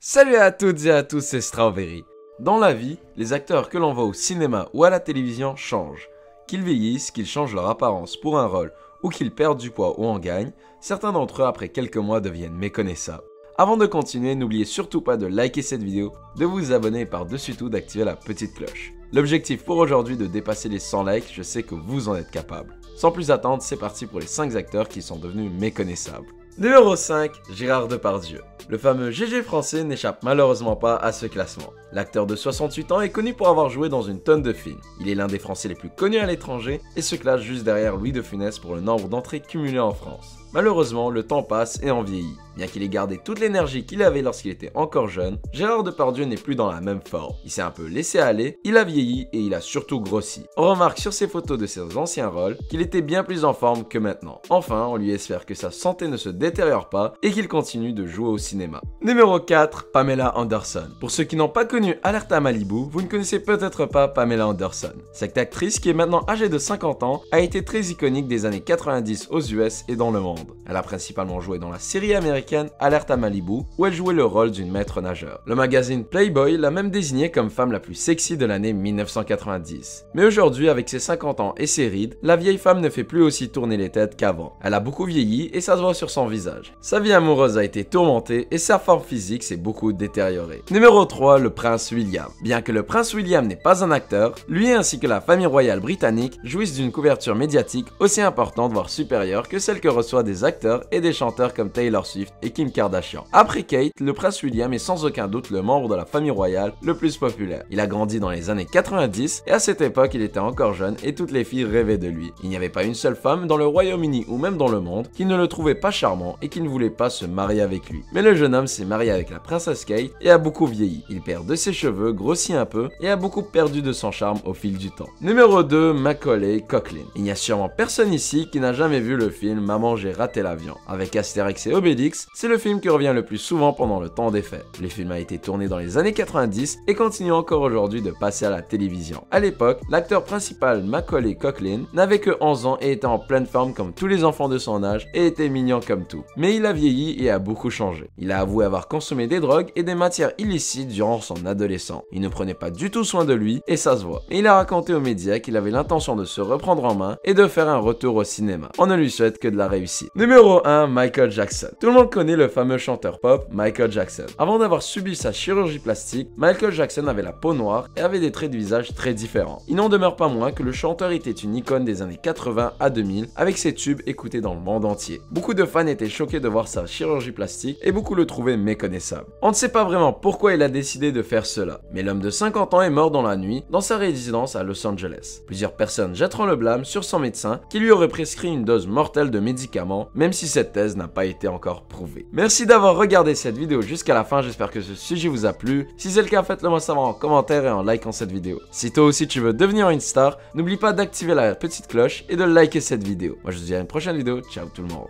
Salut à toutes et à tous, c'est Strawberry. Dans la vie, les acteurs que l'on voit au cinéma ou à la télévision changent. Qu'ils vieillissent, qu'ils changent leur apparence pour un rôle ou qu'ils perdent du poids ou en gagnent, certains d'entre eux après quelques mois deviennent méconnaissables. Avant de continuer, n'oubliez surtout pas de liker cette vidéo, de vous abonner et par-dessus tout d'activer la petite cloche. L'objectif pour aujourd'hui est de dépasser les 100 likes, je sais que vous en êtes capable. Sans plus attendre, c'est parti pour les 5 acteurs qui sont devenus méconnaissables. Numéro 5, Gérard Depardieu. Le fameux GG français n'échappe malheureusement pas à ce classement. L'acteur de 68 ans est connu pour avoir joué dans une tonne de films. Il est l'un des Français les plus connus à l'étranger et se classe juste derrière Louis de Funès pour le nombre d'entrées cumulées en France. Malheureusement, le temps passe et en vieillit. Bien qu'il ait gardé toute l'énergie qu'il avait lorsqu'il était encore jeune, Gérard Depardieu n'est plus dans la même forme. Il s'est un peu laissé aller, il a vieilli et il a surtout grossi. On remarque sur ses photos de ses anciens rôles qu'il était bien plus en forme que maintenant. Enfin, on lui espère que sa santé ne se détériore pas et qu'il continue de jouer au cinéma. Numéro 4, Pamela Anderson. Pour ceux qui n'ont pas connu Alerta Malibu, vous ne connaissez peut-être pas Pamela Anderson. Cette actrice, qui est maintenant âgée de 50 ans, a été très iconique des années 90 aux US et dans le monde. Elle a principalement joué dans la série américaine Alerta Malibu, où elle jouait le rôle d'une maître nageur. Le magazine Playboy l'a même désignée comme femme la plus sexy de l'année 1990. Mais aujourd'hui, avec ses 50 ans et ses rides, la vieille femme ne fait plus aussi tourner les têtes qu'avant. Elle a beaucoup vieilli et ça se voit sur son visage. Sa vie amoureuse a été tourmentée et sa forme physique s'est beaucoup détériorée. Numéro 3, le prince William. Bien que le prince William n'est pas un acteur, lui ainsi que la famille royale britannique jouissent d'une couverture médiatique aussi importante voire supérieure que celle que reçoivent des acteurs et des chanteurs comme Taylor Swift et Kim Kardashian. Après Kate, le prince William est sans aucun doute le membre de la famille royale le plus populaire. Il a grandi dans les années 90 et à cette époque il était encore jeune et toutes les filles rêvaient de lui. Il n'y avait pas une seule femme dans le Royaume-Uni ou même dans le monde qui ne le trouvait pas charmant et qui ne voulait pas se marier avec lui. Mais le jeune homme s'est marié avec la princesse Kate et a beaucoup vieilli. Il perd de ses cheveux, grossit un peu et a beaucoup perdu de son charme au fil du temps. Numéro 2, Macaulay Culkin. Il n'y a sûrement personne ici qui n'a jamais vu le film Maman j'ai raté l'avion. Avec Astérix et Obélix, c'est le film qui revient le plus souvent pendant le temps des fêtes. Le film a été tourné dans les années 90 et continue encore aujourd'hui de passer à la télévision. À l'époque, l'acteur principal Macaulay Culkin n'avait que 11 ans et était en pleine forme comme tous les enfants de son âge et était mignon comme tout. Mais il a vieilli et a beaucoup changé. Il a avoué avoir consommé des drogues et des matières illicites durant son adolescence. Il ne prenait pas du tout soin de lui et ça se voit. Et il a raconté aux médias qu'il avait l'intention de se reprendre en main et de faire un retour au cinéma. On ne lui souhaite que de la réussite. Numéro 1, Michael Jackson. Tout le monde connaît le fameux chanteur pop Michael Jackson. Avant d'avoir subi sa chirurgie plastique, Michael Jackson avait la peau noire et avait des traits de visage très différents. Il n'en demeure pas moins que le chanteur était une icône des années 80 à 2000 avec ses tubes écoutés dans le monde entier. Beaucoup de fans étaient choqués de voir sa chirurgie plastique et beaucoup le trouvaient méconnaissable. On ne sait pas vraiment pourquoi il a décidé de faire cela, mais l'homme de 50 ans est mort dans la nuit dans sa résidence à Los Angeles. Plusieurs personnes jetteront le blâme sur son médecin qui lui aurait prescrit une dose mortelle de médicaments, même si cette thèse n'a pas été encore prouvée. Merci d'avoir regardé cette vidéo jusqu'à la fin, j'espère que ce sujet vous a plu. Si c'est le cas, faites-le moi savoir en commentaire et en likant cette vidéo. Si toi aussi tu veux devenir une star, n'oublie pas d'activer la petite cloche et de liker cette vidéo. Moi je vous dis à une prochaine vidéo, ciao tout le monde.